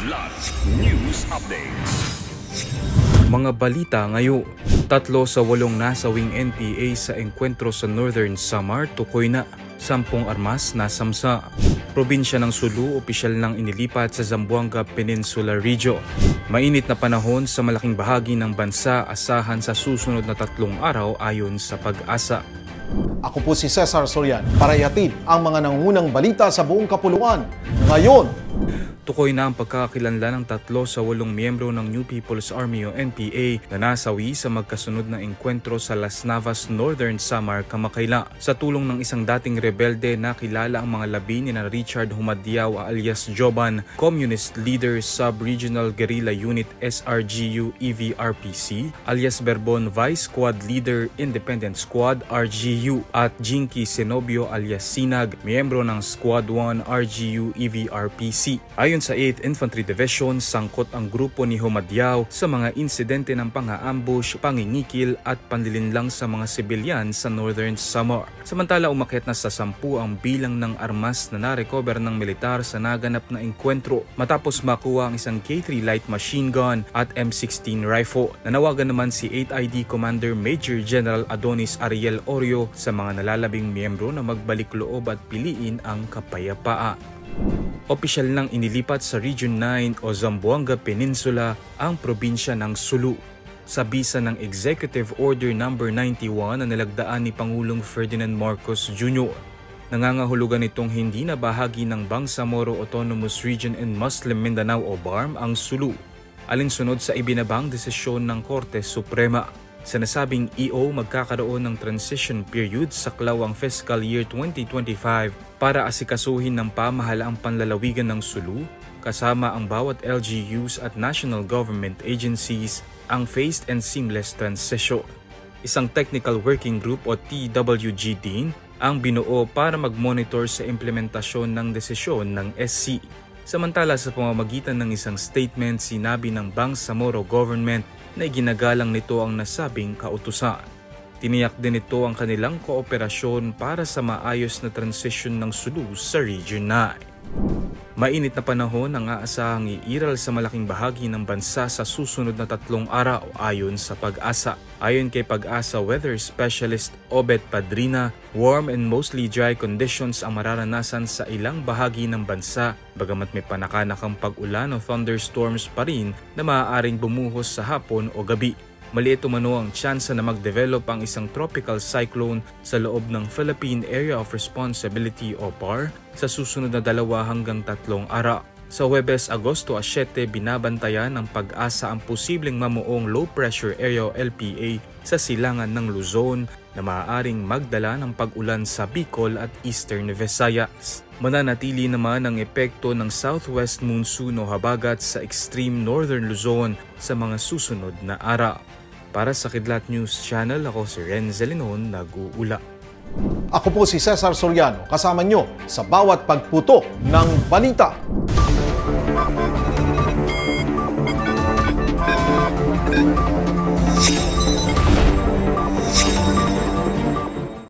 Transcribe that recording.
Kidlat News Updates. Mga balita ngayon. 3 sa 8 nasawing NPA sa engkwentro sa Northern Samar tukoy na. 10 armas nasamsa. Probinsya ng Sulu, opisyal nang inilipat sa Zamboanga Peninsula Region. Mainit na panahon sa malaking bahagi ng bansa, asahan sa susunod na 3 araw ayon sa Pag-asa. Ako po si Cesar Sorian para ihatid ang mga nangungunang balita sa buong kapuluan. Ngayon, tukoy na ang pagkakakilanlan ng 3 sa 8 miyembro ng New People's Army o NPA na nasawi sa magkasunod na engkwentro sa Las Navas, Northern Samar, kamakayla. Sa tulong ng isang dating rebelde, nakilala ang mga labi ni Richard Humadiao alias Joban, Communist Leader Sub-Regional Guerrilla Unit SRGU EVRPC, alias Berbon Vice Squad Leader Independent Squad RGU, at Jinky Senobio alias Sinag, miyembro ng Squad 1 RGU EVRPC. Ayon sa 8th Infantry Division, sangkot ang grupo ni Humadiao sa mga insidente ng pang-aambush, pangingikil at panlilinlang sa mga sibilyan sa Northern Samar. Samantala, umakyat na sa 10 ang bilang ng armas na narecover ng militar sa naganap na engkwentro matapos makuha ang isang K3 light machine gun at M16 rifle. Nanawagan naman si 8ID Commander Major General Adonis Ariel Orio sa mga nalalabing miyembro na magbalik loob at piliin ang kapayapaan. Opisyal nang inilipat sa Region 9 o Zamboanga Peninsula ang probinsya ng Sulu sa bisa ng Executive Order No. 91 na nilagdaan ni Pangulong Ferdinand Marcos Jr. Nangangahulugan itong hindi na bahagi ng Bangsamoro Autonomous Region in Muslim Mindanao o BARM ang Sulu, alinsunod sa ibinabang desisyon ng Korte Suprema. Sa nasabing EO, magkakaroon ng transition period sa klawang fiscal year 2025 para asikasuhin ng pamahalaang panlalawigan ng Sulu, kasama ang bawat LGUs at national government agencies, ang phased and seamless transition. Isang Technical Working Group o TWG din ang binuo para mag-monitor sa implementasyon ng desisyon ng SC. Samantala, sa pamamagitan ng isang statement, sinabi ng Bangsamoro government na iginagalang nito ang nasabing kautusan. Tiniyak din ito ang kanilang kooperasyon para sa maayos na transition ng Sulu sa Region 9. Mainit na panahon ang aasahang iiral sa malaking bahagi ng bansa sa susunod na 3 araw ayon sa Pag-asa. Ayon kay Pag-asa Weather Specialist Obet Padrina, warm and mostly dry conditions ang mararanasan sa ilang bahagi ng bansa, bagamat may panakanakang pag-ulan o thunderstorms pa rin na maaaring bumuhos sa hapon o gabi. Maliit umano ang tsansa na mag-develop ang isang tropical cyclone sa loob ng Philippine Area of Responsibility o PAR sa susunod na 2 hanggang 3 araw. Sa Huwebes, Agosto 7, binabantayan ng Pag-asa ang posibleng mamuong low pressure area o LPA sa silangan ng Luzon na maaaring magdala ng pag-ulan sa Bicol at Eastern Visayas. Mananatili naman ang epekto ng southwest monsoon o habagat sa extreme northern Luzon sa mga susunod na araw. Para sa Kidlat News Channel, ako si Renzel Linon, nag-uula. ako po si Cesar Soriano, kasama nyo sa bawat pagputo ng balita.